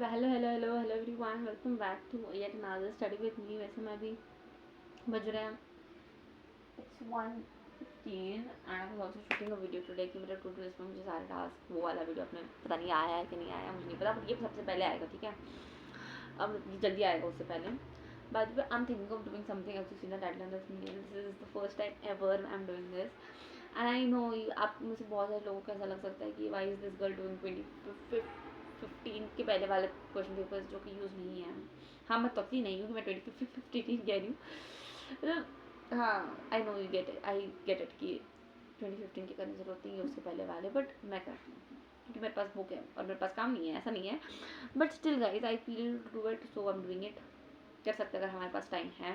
Hello hello hello hello everyone, welcome back to yet another study with me. वैसे मैं अभी बज रहे हैं it's 1:15 and I was also shooting a video today कि मेरा टू डू लिस्ट में मुझे सारे टास्क वो वाला वीडियो अपने पता नहीं आया है कि नहीं आया, मुझे नहीं पता, बट ये सबसे पहले आएगा, ठीक है। अब ये जल्दी आएगा उससे पहले। बाद में I am thinking of doing something else. See the deadline that's me, this is the first time ever I am doing this and I know आप में से बहुत सारे लोगों को ऐसा लग सकता है कि why is this girl doing 2015 के पहले वाले क्वेश्चन पेपर्स जो कि यूज़ नहीं है। हाँ, मैं तकली नहीं हूँ कि मैं 2015 कह रही हूँ, मतलब हाँ I know you get it, I get it कि 2015 की करने की जरूरत नहीं है उसके पहले वाले, बट मैं करती हूँ क्योंकि मेरे पास बुक है और मेरे पास काम नहीं है, ऐसा नहीं है, but still guys I feel to do it, so I am doing it. कर सकते अगर हमारे पास टाइम है।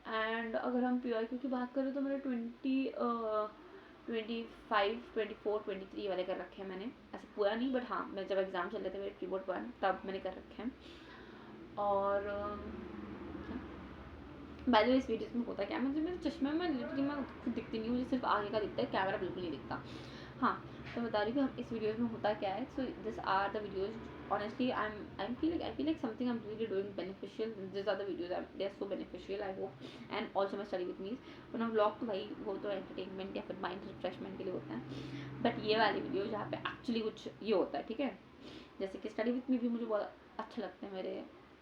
एंड अगर हम PYQ की बात करें तो मेरे 25, 24, 23 वाले कर रखे हैं मैंने, ऐसे पूरा नहीं, बट हाँ मैं जब एग्ज़ाम चल रहे थे मेरे कीबोर्ड पर तब मैंने कर रखे हैं। और बाय द वे इस वीडियोस में होता क्या है, मुझे मेरे चश्मे में लिटरली मैं खुद दिखती नहीं हूँ, मुझे सिर्फ आगे का दिखता है, कैमरा बिल्कुल नहीं दिखता। हाँ, तो बता रही हूँ कि हम इस वीडियोस में होता क्या है। So this are the videos, honestly I feel like something I'm really doing beneficial. These are the videos, they are so beneficial, I hope. And also my study with me when I'm vlog तो भाई वो तो entertainment या फिर mind refreshment के लिए होता है, बट ये वाली वीडियो जहाँ पे एक्चुअली कुछ ये होता है, ठीक है। जैसे कि स्टडी विथ मी भी मुझे बहुत अच्छा लगता है,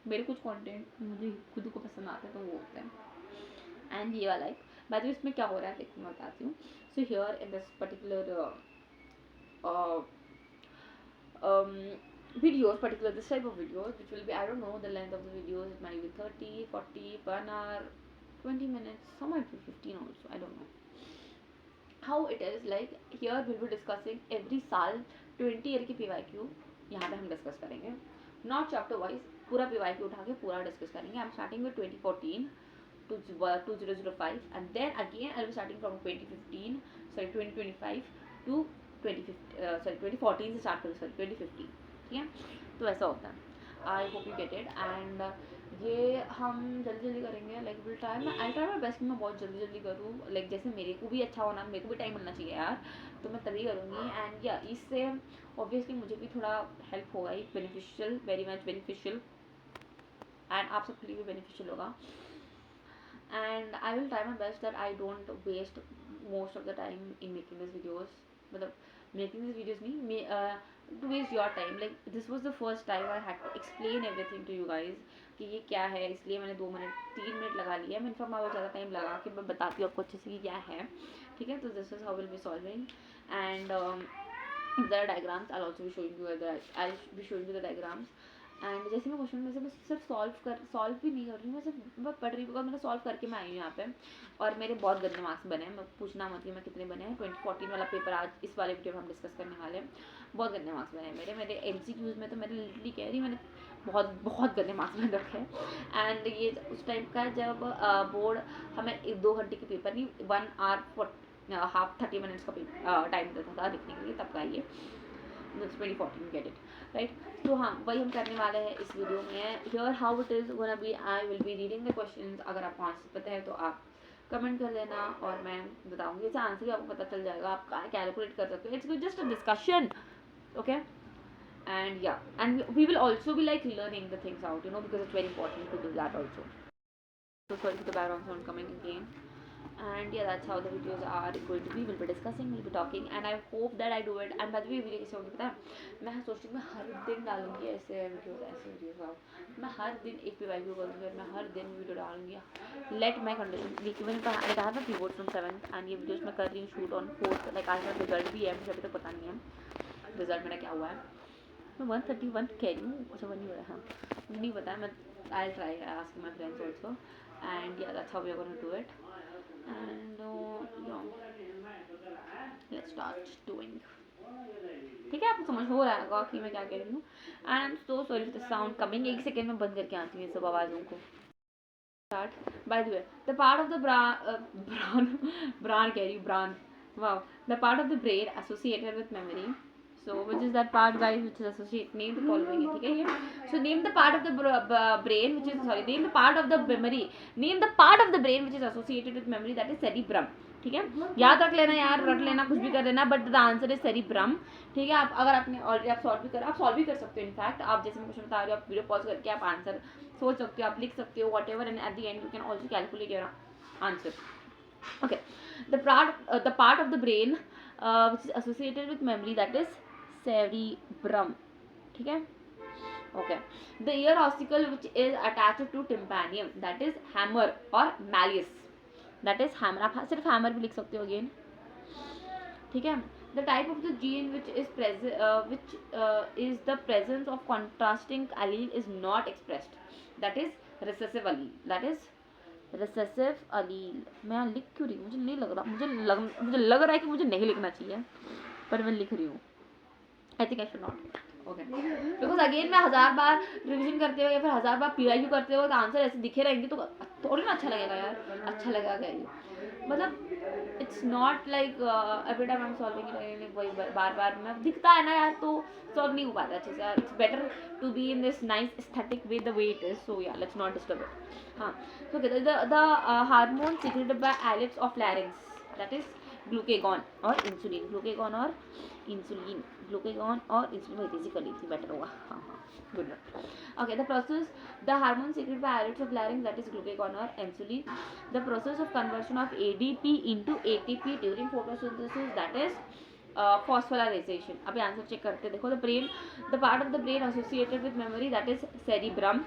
मेरे कुछ कंटेंट मुझे खुद को पसंद आते हैं तो वो होता है। एंड ये वाला एक बात इसमें क्या हो रहा है देखो मैं बताती हूँ। So here in this particular videos, particular this type of videos, which will be, I don't know the length of the videos, it might be 30, 40, 1 hour, 20 minutes, some might be 15 also, I don't know how it is. Like here we'll be discussing every साल 20 year की PYQ यहाँ पे हम discuss करेंगे, not chapter wise, पूरा PYQ उठा के पूरा डिस्कस करेंगे। I am starting with 2014 to 2005 and then again I'll be starting from 2025 to 2014 से स्टार्ट करूँ, 2015, ठीक है। तो ऐसा होता है, आई hope you get it. And ये हम जल्दी जल्दी करेंगे, लाइक विल ट्राई, मैं आई ट्राई माई बेस्ट कि मैं बहुत जल्दी जल्दी करूँ, लाइक जैसे मेरे को भी अच्छा होना, मेरे को भी टाइम मिलना चाहिए यार, तो मैं तभी करूँगी। एंड या इससे ऑब्वियसली मुझे भी थोड़ा हेल्प होगा, ये beneficial, very much beneficial, and आप सबके लिए भी बेनिफिशियल होगा। and I will try my best that I don't waste most of the time in making these videos, मतलब making these videos नहीं to waste your time. Like this was the first time I had to explain everything to you guys कि ये क्या है, इसलिए मैंने 2 minute 3 minute लगा लिया, मैं इनफॉर्म बहुत ज़्यादा टाइम लगा कि मैं बताती हूँ आपको अच्छे से कि क्या है, ठीक है। तो this is how will be solving and there are diagrams, I'll also be showing you the diagrams। And जैसे मैं क्वेश्चन में से सिर्फ सॉल्व भी नहीं कर रही हूँ, मैं सिर्फ मैं पढ़ रही हूँ, मैंने सॉल्व करके मैं आई हूँ यहाँ पे, और मेरे बहुत गंदे मार्क्स बने हैं, मैं पूछना मत कि मैं कितने बने हैं। 2014 वाला पेपर आज इस वाले वीडियो में हम डिस्कस करने वाले हैं, बहुत गंदे मार्क्स बने हैं मेरे MCQs में तो मैंने लिटरली कह रही, मैंने बहुत गंदे मार्क्स बन रखे हैं। एंड ये उस टाइम का जब बोर्ड हमें 2 घंटे के पेपर नहीं, 1 आवर हाफ 30 मिनट्स का टाइम देता था लिखने के लिए, तब का ये 2014 गेट इट राइट। तो हाँ वही हम करने वाले हैं इस वीडियो में। Here how it is gonna be, I will be reading the questions, अगर आपको आंसर पता है तो आप कमेंट कर देना और मैं बताऊंगी, इससे आंसर भी आपको पता चल जाएगा, आप कैलकुलेट कर सकते हो, it's just a discussion, okay. and yeah, and we will also be like learning the things out, you know, because it's very important to do that also. So sorry for the background sound coming again. And yeah, that's how the videos are going to be, we'll be discussing, we'll be talking, and I hope that I do it। and by the way video कैसे होगी पता है, मैं सोचती हूँ मैं हर दिन डालूंगी ऐसे वीडियोस आओ, मैं हर दिन एक PYQ करूँगी और मैं हर दिन वीडियो डालूंगी। लेट माई कंडीशन, देखिए मैंने कहा था कीबोर्ड फ्रॉम 7th एंड ये वीडियोस मैं कर रही हूँ शूट ऑन 4th, लाइक आज मेरा रिजल्ट भी है, मुझे अभी तक पता नहीं है रिजल्ट मेरा क्या हुआ है। मैं 131 कह रही हूँ, अच्छा 1 ही हो रहा है, हाँ मुझे नहीं पता है, मैं I try asking my friends also and yeah that's how we are gonna do it. and let's start doing, ठीक है। आपको समझ हो रहा होगा कि मैं क्या कह रही हूँ। And I am so sorry for the sound coming, एक सेकेंड में बंद करके आती हूँ ये सब आवाज़ों को। Start by the way, the part of the brain कह रही हूँ brain, wow, the part of the brain associated with memory, so which is that part guys which is associated, name the following, ठीक है ये। so name the part of the brain which is, sorry, name the part of the memory, name the part of the brain which is associated with memory, that is cerebrum, ठीक है, याद रख लेना यार, रट लेना, कुछ भी कर लेना, but the answer is cerebrum. ठीक है, आप अगर आपने ऑलरेडी आप सॉल्व भी कर सकते हो। इनफैक्ट आप जैसे मैं क्वेश्चन बता रही हूँ, आप वीडियो पॉज करके आप आंसर सोच सकते हो, आप लिख सकते हो, what ever, and at the end you can also calculate your answer. Okay, the part of the brain which is associated with memory, that is cerebrum. ठीक है, okay. The ear ossicle which is attached to tympanium, that is hammer or malleus, that is hammer. आप सिर्फ hammer भी लिख सकते हो again, ठीक है। The type of the gene which is the presence of contrasting allele is not expressed, that is recessive allele, that is recessive allele। मैं लिख क्यों रही हूँ, मुझे नहीं लग रहा, मुझे लग रहा है कि मुझे नहीं लिखना चाहिए, पर मैं लिख रही हूँ। I think I should not, okay, because again मैं 1000 बार रिविजन करते हुए या फिर 1000 बार PYQ करते हुए आंसर ऐसे दिखे रहेंगे तो थोड़ी ना अच्छा लगेगा यार, अच्छा लगेगा क्या, मतलब it's not like every time I am solving वही बार बार में दिखता है ना यार, तो सॉल्व नहीं हो पाता अच्छे से। It's better to be in this nice aesthetic way the way it is, so yeah let's not disturb it. हाँ, so okay, the hormone secreted by islets of larynx, that is glucagon or insulin, glucagon or insulin वही basically थी, better होगा। हाँ हाँ, good not. Okay, the hormone secreted by islets of larynx, that is glucagon or insulin, the process of conversion of ADP into ATP during photosynthesis, that is phosphorylation। अभी answer check करते देखो। the part of the brain associated with memory, that is cerebrum।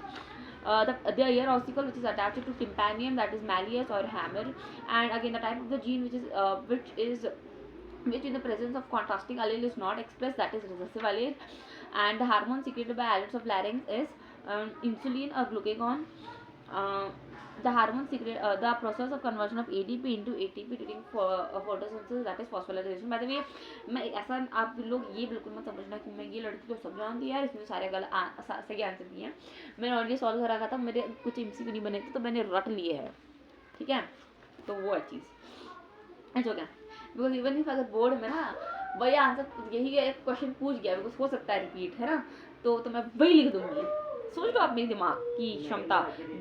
The ear ossicle which is attached to tympanium, that is malleus or hammer, and again the type of the gene which in the presence of contrasting allele is not expressed, that is recessive allele, and the hormone secreted by islets of larynx is insulin or glucagon। The hormone the process of conversion of ADP into ATP during photosynthesis, that is phosphorylation। by the way, मैं ऐसा आप लोग ये बिल्कुल मत समझना कि मैं ये लड़की तो सब जानती है यार, इसमें सारे सही आंसर दिए हैं। मैंने ऑलरेडी सॉल्व करा था, मेरे कुछ MCQ नहीं बने थे तो मैंने रट लिए है, ठीक है, तो वो है चीज़। अच्छा क्या, बिकॉज इवन इफ अगर बोर्ड में ना वही आंसर यही एक क्वेश्चन पूछ गया, बिकॉज हो सकता है रिपीट, है ना, तो मैं वही लिख दूंगी। सोच लो आप मेरे दिमाग की क्षमता,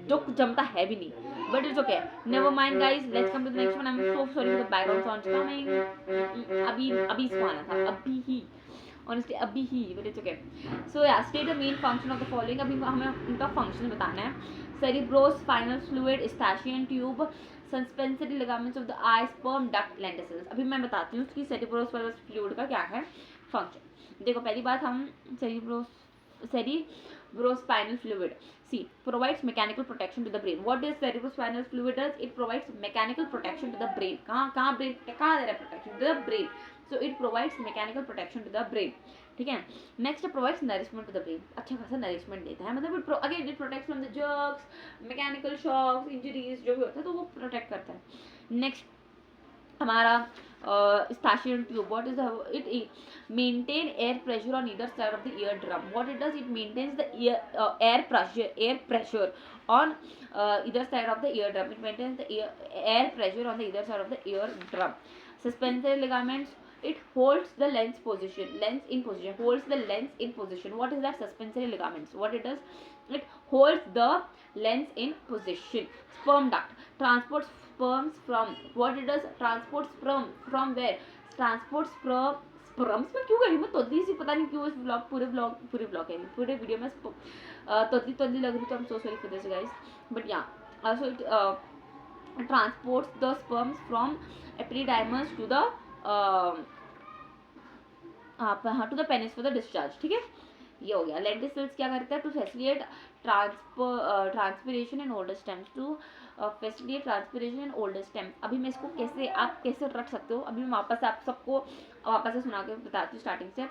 जो जमता है भी नहीं, but it's okay, never mind guys, let's come to the next one. I am so sorry for the background sounds coming, अभी इसको आना था, अभी ही ऑनेस्टली अभी ही, but it's okay. So yeah, state the main function of the following. अभी हमें उनका फंक्शन बताना है। cerebrospinal fluid, eustachian tube, suspensory ligaments of the eye, sperm duct, lenticels। अभी मैं बताती हूँ कि cerebrospinal fluid का क्या है फंक्शन। देखो, पहली बात हम cerebrospinal fluid, see, provides mechanical protection to the brain। what does cerebrospinal fluid does? it provides mechanical protection to the brain। कहाँ brain कहाँ दे रहा है protection? to the brain, so it provides mechanical protection to the brain, ठीक है। Next provides nourishment to the brain, अच्छा खासा nourishment देता है, मतलब again it protects from the jerks, mechanical shocks, injuries जो भी होता है तो वो प्रोटेक्ट करता है। नेक्स्ट हमारा eustachian tube, what is it maintain air pressure on either side of the eardrum। what it does, it maintains the air pressure on either side of the eardrum, it maintains the air pressure on the either side of the eardrum। suspensory ligaments, it holds the lens in position। what is that? suspensory ligaments, what it does, it holds the lens in position। sperm duct transports sperms from, what it does, transports from where, transports sperms में क्यों करी मैं तोदली सी, पता नहीं क्यों इस पूरे blog है, पूरे वीडियो में तोदली लग रही, तो I'm so sorry for this guys, but yeah, also it transports the sperms from epididymis to the to the penis for the discharge, ठीक है, ये हो गया। लेंटिसल्स क्या करता है? To facilitate transpiration in older stems, to facilitate transpiration in older stems. अभी मैं इसको कैसे आप कैसे रख सकते हो, अभी मैं वापस आप सबको वापस से सुना के बताती हूँ स्टार्टिंग से।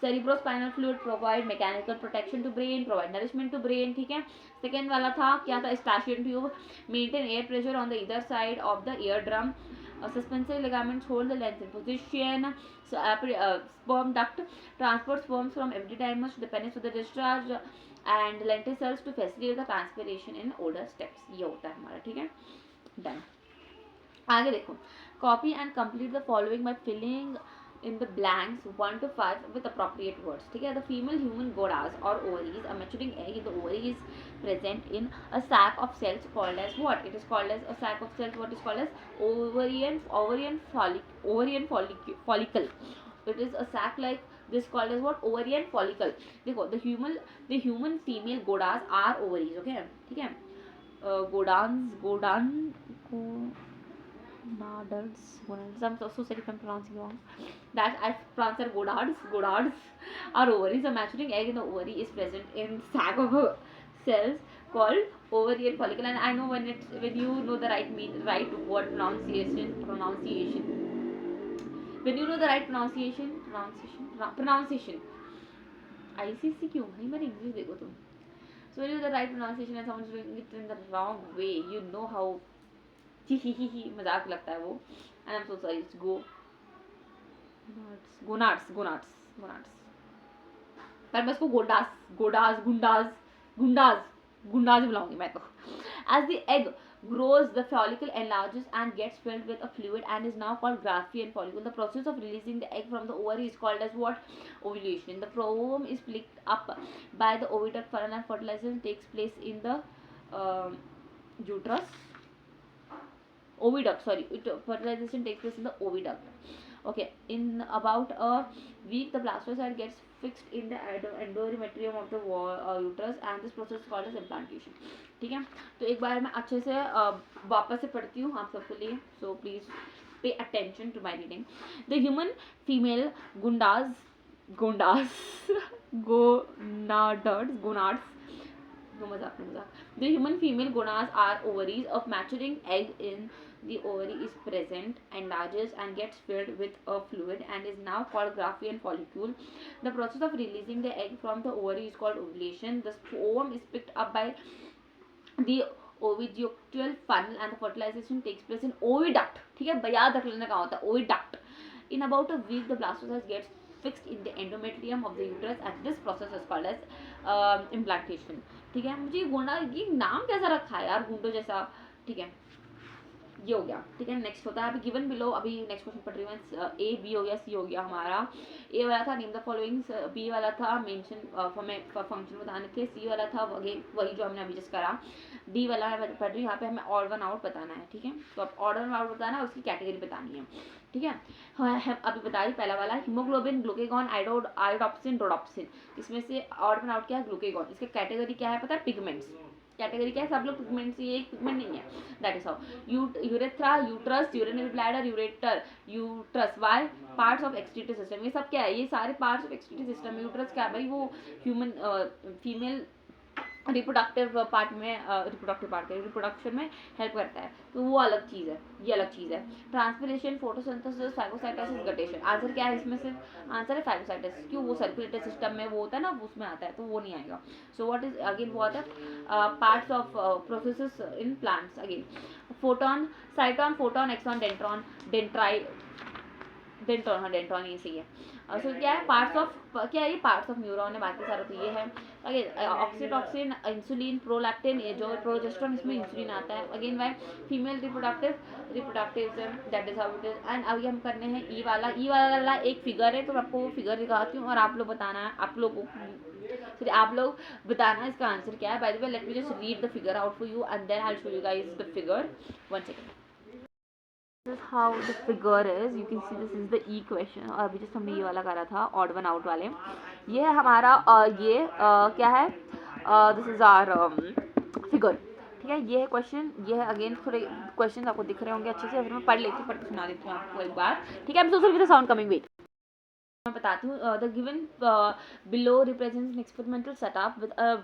Cerebrospinal fluid provide mechanical protection to brain, provide nourishment to brain, ठीक है। सेकेंड वाला था क्या था? eustachian tube maintain air pressure on the either side of the ear drum. Suspensory ligaments hold the lens in position। Sperm duct transports sperms from epididymis to the penis for the discharge, and lenticels to facilitate the transpiration in older steps। ये होता है हमारा, ठीक है, done. आगे देखो, copy and complete the following by filling in the blanks 1 to 5 with appropriate words. ठीक है, the female human gonads or ovaries, a maturing egg in the ovary is present in a sac of cells called as what? It is called as a sac of cells. What is called as ovarian follicle. It is a sac like this called as what? Ovarian follicle. देखो, the human female gonads are ovaries. Okay, ठीक है. Gonads. I'm so sorry if I'm pronouncing wrong. That I pronounce gonads are ovaries. A maturing egg in the ovary is present in sac of cells called ovarian follicle. And I know when you know the right word pronunciation. When you know the right pronunciation. ICC क्यों भाई, मेरी English देखो तुम. So when you know the right pronunciation and someone's doing it in the wrong way, you know how मजाक लगता है वो. And I'm so sorry. It's gonads. पर मैं इसको गुंडाज बुलाऊंगी मैं तो. As the egg grows, the follicle enlarges and gets filled with a fluid and is now called Graafian follicle. The process of releasing the egg from the ovary is called as what? Ovulation. The ovum is picked up by the oviduct funnel and fertilization takes place in the uterus. Fertilization takes place in the oviduct. Okay, in about a week the blastocyst gets fixed in the endometrium of the uterus and this process is called as implantation. ठीक है, तो एक बार मैं अच्छे से वापस से पढ़ती हूँ आप सबके लिए. So please pay attention to my reading. The human female gonads The human female gonads are ovaries. Of maturing egg in the ovary is present, enlarges and gets filled with a fluid and is now called Graafian follicle. The process of releasing the egg from the ovary is called ovulation. The ovum is picked up by the oviductal funnel and the fertilization takes place in oviduct. ठीक है, याद रख लेना कहाँ होता है, oviduct. In about a week the blastocyst gets fixed in the endometrium of the uterus and this process is called as implantation. ठीक है, मुझे ये नाम कैसा रखा है यार, गुंडो जैसा. ठीक है, ये हो गया. ठीक है, नेक्स्ट होता है अभी गिवन बिलो. अभी नेक्स्ट क्वेश्चन पढ़ रही हूँ. A B हो गया, C हो गया हमारा. A वाला था नेम द फॉलोइंग, B वाला था मेंशन फंक्शन बताने के, C वाला था वही जो हमने अभी जस्ट करा. D वाला मैं पढ़ रही हूँ, यहाँ पे हमें ऑड वन आउट बताना है. ठीक है, तो अब ऑड वन आउट बताना है, उसकी कैटेगरी बतानी है. ठीक है, अभी बता रही पहला वाला हीमोग्लोबिन, ग्लूकेगॉन, आयोडोप्सिन, रोडोप्सिन. इसमें से ऑड वन आउट क्या है? ग्लूकेगॉन. इसके कैटेगरी क्या है पता है? पिगमेंट्स. कैटेगरी क्या है? सब लोग पिगमेंट्स, ये एक पिगमेंट नहीं है. That is how. Urethra, uterus, urinary bladder, ureter, uterus. Why? Parts of excretory system. ये सब क्या है? ये सारे parts of excretory system. Uterus क्या है भाई? वो ह्यूमन फीमेल रिप्रोडक्टिव पार्ट में रिप्रोडक्शन में हेल्प करता है, तो वो अलग चीज़ है, ये अलग चीज़ है. Transpiration, photosynthesis, phagocytosis, guttation. Answer क्या है इसमें? सिर्फ आंसर है फाइगोसाइटोसिस. क्यों? वो सर्कुलेटरी सिस्टम में वो होता है ना, उसमें आता है, तो वो नहीं आएगा. सो व्हाट इज अगेन वो आता है parts of processes in plants. Again photon, cyton, photon, axon, dendron, dendron ये सही है. सो क्या है? पार्ट्स ऑफ क्या है? ये पार्ट्स ऑफ न्यूरॉन है, बाकी सारा तो ये है. अगेन ऑक्सीटोसिन, इंसुलिन, प्रोलैक्टिन, ये जो प्रोजेस्टेरोन, इसमें इंसुलिन आता है. Again why? Female reproductive that is how it is. And अभी हम करने हैं ई वाला. ई वाला एक फिगर है, तो मैं आपको वो फिगर दिखाती हूँ और आप लोग बताना है, आप लोग बताना इसका आंसर क्या है. By the way let me just read the figure out for you and then I will show you guys the figure. 1 second. This is how the figure is. You can see this is the E question. और अभी just हमने ये वाला करा था odd one out वाले. ये है हमारा क्या है? This is our figure. ठीक है, ये है क्वेश्चन. ये है अगेन थोड़े क्वेश्चन आपको दिख रहे होंगे अच्छे से. मैं पढ़ के सुना देती हूँ आपको एक बार. ठीक है, I am so sorry with the sound coming. Wait, मैं बताती हूँ. The given below represents an experimental setup with a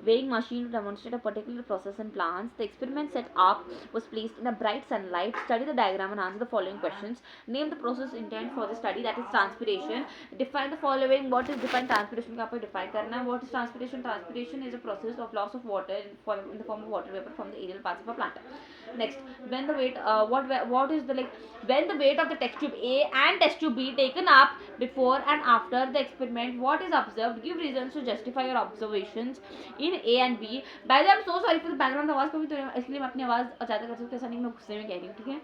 weighing machine to demonstrate a particular process in plants. The experiment set up was placed in a bright sunlight. Study the diagram and answer the following questions. Name the process intended for the study, that is transpiration. Define the following. What is define transpiration? का आपको define करना है. What is transpiration? Transpiration is a process of loss of water in the form of water vapor from the aerial parts of a plant. Next, when the weight when the weight of the test tube A and test tube B taken up before and after the experiment, what is observed, give reasons to justify your observations in A and B. By the way, I'm so sorry for the background आवाज को भी, तो इसलिए मैं अपनी आवाज ज़्यादा कर सकती हूँ, ऐसा नहीं मैं गुस्से में कह रही हूँ, ठीक है.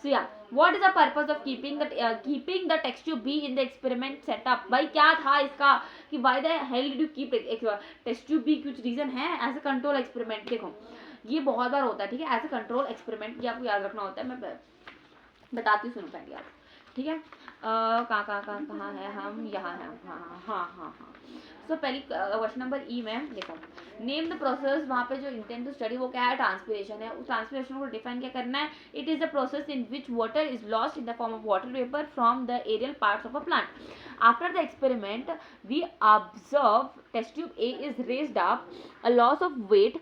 So yeah, what is the purpose of keeping the test tube B in the experiment setup? भाई क्या था इसका कि why the hell did you keep test tube B, कुछ reason है? as a control experiment. देखो ये बहुत बार होता है, ठीक है, एज ए कंट्रोल एक्सपेरिमेंट, ये आपको याद रखना होता है. मैं बताती हूँ, सुनो पहले आप, ठीक है. कहाँ है हम, यहाँ है. हाँ. सो पहली क्वेश्चन नंबर ई में देखो, नेम द प्रोसेस. वहाँ पे जो इंटेंट टू स्टडी वो क्या है, ट्रांसपिरेशन है. उस ट्रांसपिरेशन को डिफाइन क्या करना है, it is the process in which water is lost in the form of water vapour from the aerial parts of a plant. After the experiment we observe test tube A is raised up, a loss of weight.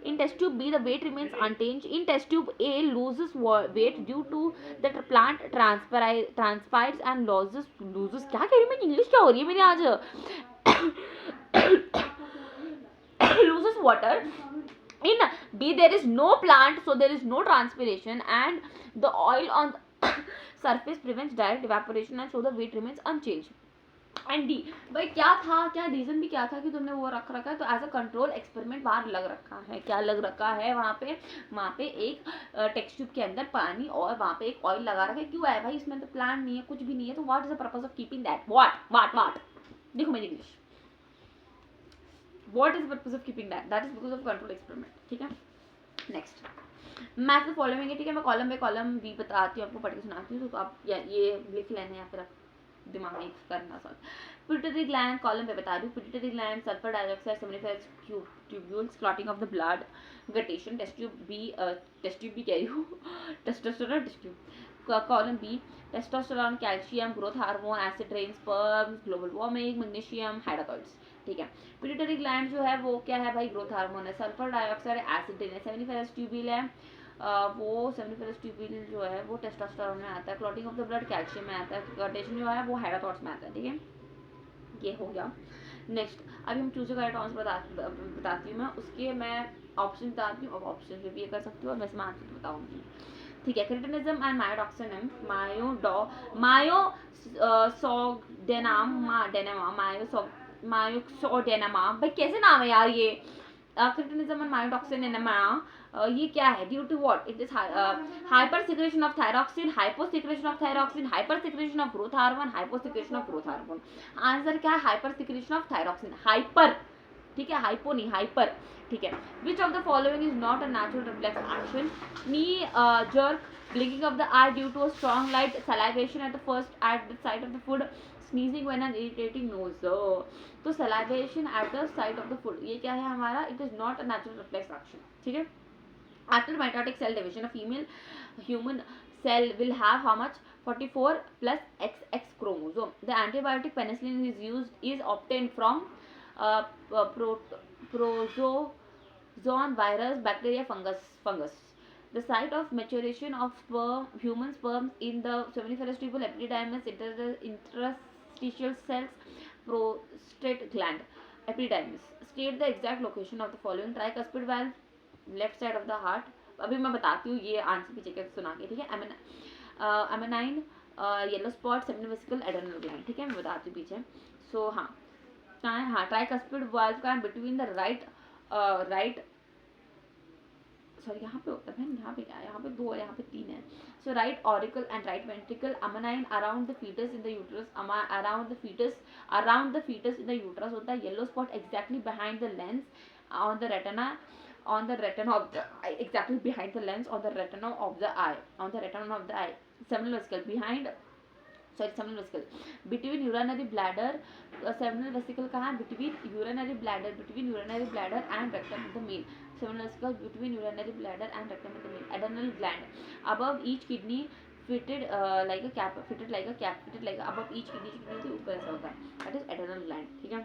In test tube B the weight remains unchanged. In test tube A loses weight due to the plant transpires and loses क्या कह रही हूँ मैं, English क्या हो रही है मेरी आज. loses water. In B there is no plant, so there is no transpiration, and the oil on the surface prevents direct evaporation, and so the weight remains unchanged. And D, भाई क्या था, क्या रीजन भी क्या था कि तुमने वो रख रखा है, तो एज अ कंट्रोल एक्सपेरिमेंट बाहर लग रखा है. क्या लग रखा है वहाँ पे एक टेस्ट ट्यूब के अंदर पानी और वहाँ पे एक ऑयल लगा रखा है. क्यों है भाई, इसमें तो प्लांट नहीं है, कुछ भी नहीं है, तो what is the purpose of keeping that, what देखो मेरी English, what is the purpose of keeping that is because of control experiment. ठीक है, नेक्स्ट मैथ में फॉलोइंग है, ठीक है. मैं कॉलम बाय कॉलम भी बताती हूँ आपको, पढ़ के सुनाती हूँ, तो आप ये लिख लेना या फिर दिमाग में करना. सॉल्व. पिट्यूटरी ग्लैंड, कॉलम पे बता दूं, pituitary gland, sulphur dioxide, seminiferous tubules, clotting of the blood, gestation, test tube B कह रही हूँ, testosterone test tube. Column B, testosterone, calcium, growth hormone, acid rain, sperm, global warming, magnesium, hydrocoids. ठीक है, pituitary gland जो है वो क्या है भाई, ग्रोथ हार्मोन है. सल्फर डाइऑक्साइड एसिड रेन है. सेमिनिफेरस ट्यूब्यूल है, वो सेमिनिफेरस ट्यूब्यूल जो है वो टेस्टोस्टेरोन में आता है. Clotting of the blood calcium में आता है. गटेशन जो है वो हाइड्रोकॉइड्स में आता है. ठीक है, ये हो गया. नेक्स्ट अभी हम चूज करेक्ट आंसर बताती हूँ मैं, उसके मैं ऑप्शन बताती हूँ. अब ऑप्शन पे भी ये कर सकती हूँ और वैसे मैं आंसर बताऊँगी. ठीक है, क्रिटिनिज्म एंड मायोडॉक्सिनम, मायोसोडेनामा, भाई कैसे नाम है यार ये. क्रिटिनिज्म एंड मायोडॉक्सिनम, ये क्या है, due to what, it is hyper secretion of thyroxine, hypo secretion of thyroxine, hyper secretion of growth hormone, hypo secretion of growth hormone. Answer क्या है, hyper secretion of thyroxine. Hyper, ठीक है, hypo नहीं, hyper. ठीक है, which of the following is not a natural reflex action. Knee jerk, blinking of the eye due to a strong light, salivation at the sight of the food, sneezing when an irritating nose. तो salivation at the site of the food, ये क्या है हमारा, it is not a natural reflex action. ठीक है. After mitotic cell division, a female human cell will have how much, 44 plus XX chromosome. The antibiotic penicillin is obtained from protozoan virus, bacteria, fungus. The site of maturation of human sperm in the seminiferous tubule, epididymis, interstitial cells, prostate gland, epididymis. State the exact location of the following. Tricuspid valve, left side of the heart. अभी मैं बताती हूँ ये answer पीछे के सुना के. ठीक है, amnion, yellow spot, seminal vesicle, adrenal gland. ठीक है, मैं बताती हूँ पीछे. सो हाँ, कहाँ है, हाँ, ट्राइकस्पिड वाल्व का बिटवीन द राइट सॉरी यहाँ पे होता है, यहाँ पे क्या है, यहाँ पे 2 है, यहाँ पे 3 है. So right auricle and right ventricle. Amnion around the foetus in the uterus, around the foetus in the uterus होता है. Yellow spot exactly behind the lens on the retina of the eye, exactly behind the lens on the retina of the eye, seminal vesicle between urinary bladder. seminal vesicle कहाँ है, between urinary bladder and rectum of the male. seminal vesicle between urinary bladder and rectum of the male. adrenal gland above each kidney, fitted like a cap above each kidney के ऊपर ऐसा होता है, that is adrenal gland. ठीक है,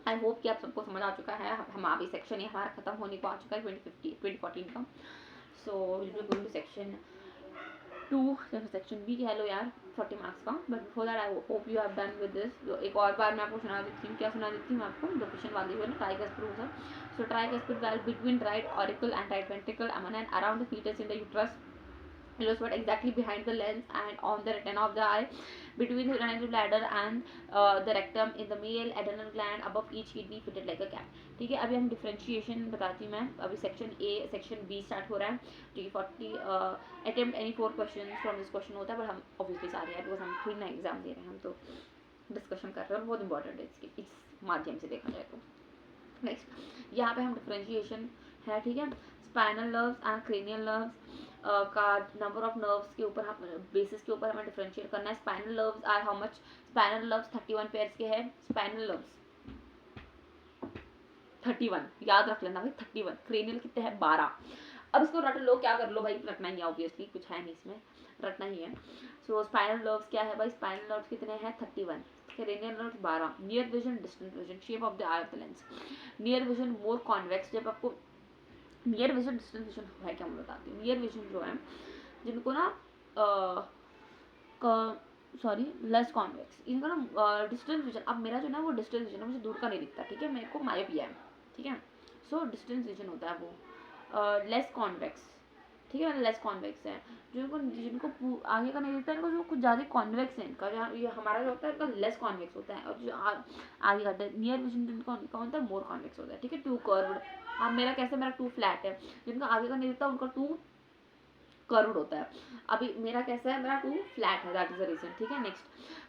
I hope कि आप सबको समझ आ चुका है. हम अभी सेक्शन ये हमारा खत्म होने को आ चुका है 2014 का. So will be going to section 2. Section B कह लो यार, 40 मार्क्स का. But before that I hope you have done with this. एक और बार मैं आपको सुना देती हूँ, क्या सुना देती हूँ आपको, लोकेशन वाली हुई ना, tricuspid. So tricuspid valve between right auricle and right ventricle, amnion around the foetus in the uterus, yellow spot exactly behind the lens and on the retina of the eye, between the urinative bladder and the rectum in the male, adrenal gland above each kidney fitted like a cap. ठीक है, अभी हम differentiation बताती हूँ मैं. अभी section A section B start हो रहा है. ठीक है, 40 attempt any 4 question from this question होता है, बट हम ऑब्वियसली सारे हैं बिकॉज हम थोड़ी ना एग्जाम दे रहे हैं, हम तो डिस्कशन कर रहे हैं. बहुत इंपॉर्टेंट है इसके इस माध्यम से देखा जाए तो. नेक्स्ट यहाँ पे हम डिफरेंशिएशन है. ठीक है, spinal nerves and cranial nerves का नंबर ऑफ नर्व्स के ऊपर हम बेसिस के ऊपर हमें डिफरेंशिएट करना है. Spinal nerves are how much? Spinal nerves 31 pairs के हैं. स्पाइनल नर्व्स 31 याद रख लेना भाई, 31. क्रेनियल कितने हैं? 12. अब इसको रट लो, क्या कर लो भाई, रटना ही है ऑब्वियसली, कुछ है नहीं इसमें, रटना ही है. सो स्पाइनल नर्व्स क्या है भाई? स्पाइनल नर्व्स कितने हैं? 31. Cranial nerves 12. Near vision, distant vision, shape of the I of the lens. Near vision more convex. जब आपको नियर विजन डिस्टेंस विजन है क्या, मैं बताती हूँ. नियर विजन जो है जिनको ना सॉरी लेस कॉन्वेक्स, इनका ना डिस्टेंस विजन. अब मेरा जो ना वो डिस्टेंस विजन है, मुझे दूर का नहीं दिखता. ठीक है, मेरे को मायोपिया है. ठीक है, सो डिस्टेंस विजन होता है वो. Less convex. ठीक है, लेस कॉन्वेक्स है जिनको आगे का नहीं दिखता, इनको जो कुछ ज़्यादा कॉन्वेक्स है इनका. ये हमारा जो होता है इनका लेस कॉन्वेक्स होता है, और जो आगे का नियर विजन जिनका होता है मोर कॉन्वेक्स होता है. ठीक है, टू कर्व्ड. अब मेरा कैसे, मेरा टू फ्लैट है. जिनका आगे का नहीं दिखता उनका टू कर्व्ड होता है. अभी मेरा कैसा है, मेरा टू फ्लैट है, दैट इज द रीजन. ठीक है, next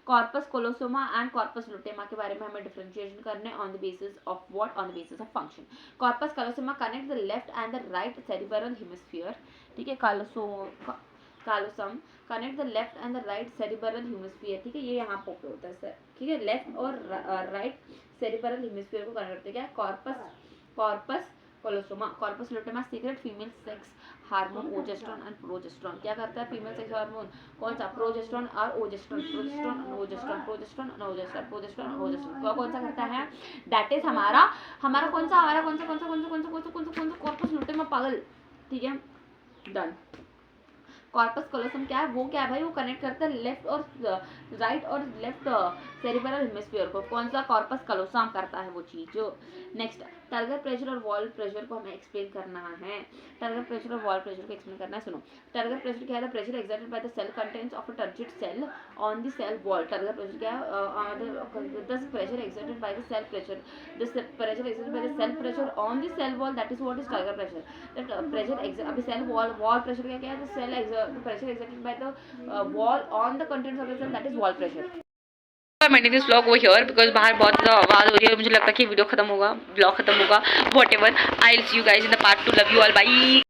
corpus callosum and corpus luteum के बारे में हमें डिफरेंशिएशन करने on the basis of what? On the basis of function. Corpus callosum connect the left and the right cerebral hemisphere. ठीक है, callosum connect the left and the right cerebral hemisphere. ठीक है, ये यहाँ पे होता है सर. ठीक है, लेफ्ट और राइट सेरिब्रल हेमिस्फीयर को कनेक्ट करते हैं. Corpus callosum. Corpus luteum secrete female sex hormone oestrogen and progesterone. क्या करता है फीमेल सेक्स हार्मोन? कौन सा? प्रोजेस्ट्रॉन और ओजेस्ट्रॉन. प्रोजेस्ट्रॉन और ओजेस्ट्रॉन. प्रोजेस्ट्रॉन और ओजेस्ट्रॉन. प्रोजेस्ट्रॉन और ओजेस्ट्रॉन. कौन सा करता है? दैट इज हमारा कौन सा कॉर्पस लुटेमा. पागल. ठीक है, डन. कॉर्पस कोलोसम क्या है? वो क्या है भाई? वो कनेक्ट करता है लेफ्ट और राइट और लेफ्ट सेरिब्रल हेमिस्फीयर को. कौन सा? कॉर्पस कोलोसम करता है वो चीज. जो नेक्स्ट टर्गर प्रेशर और वॉल प्रेशर को हमें एक्सप्लेन करना है. टर्गर प्रेशर और वॉल प्रेशर को एक्सप्लेन करना है. सुनो, टर्गर प्रेशर क्या है? Pressure exerted by the cell contents of a turgid cell on the cell wall. Turgor pressure क्या है? This pressure exerted by the cell pressure. This pressure exerted by the cell pressure on the cell wall, that is what is turgor pressure. That pressure अभी cell wall pressure क्या है? The cell pressure exerted by the wall on the contents of the cell, that is wall pressure. I'm ending this vlog over here because बाहर बहुत ज़्यादा आवाज़ हो रही है और मुझे लगता है कि वीडियो खत्म होगा, ब्लॉग खत्म होगा. Whatever, I'll see you guys in the part 2. Love you all, bye.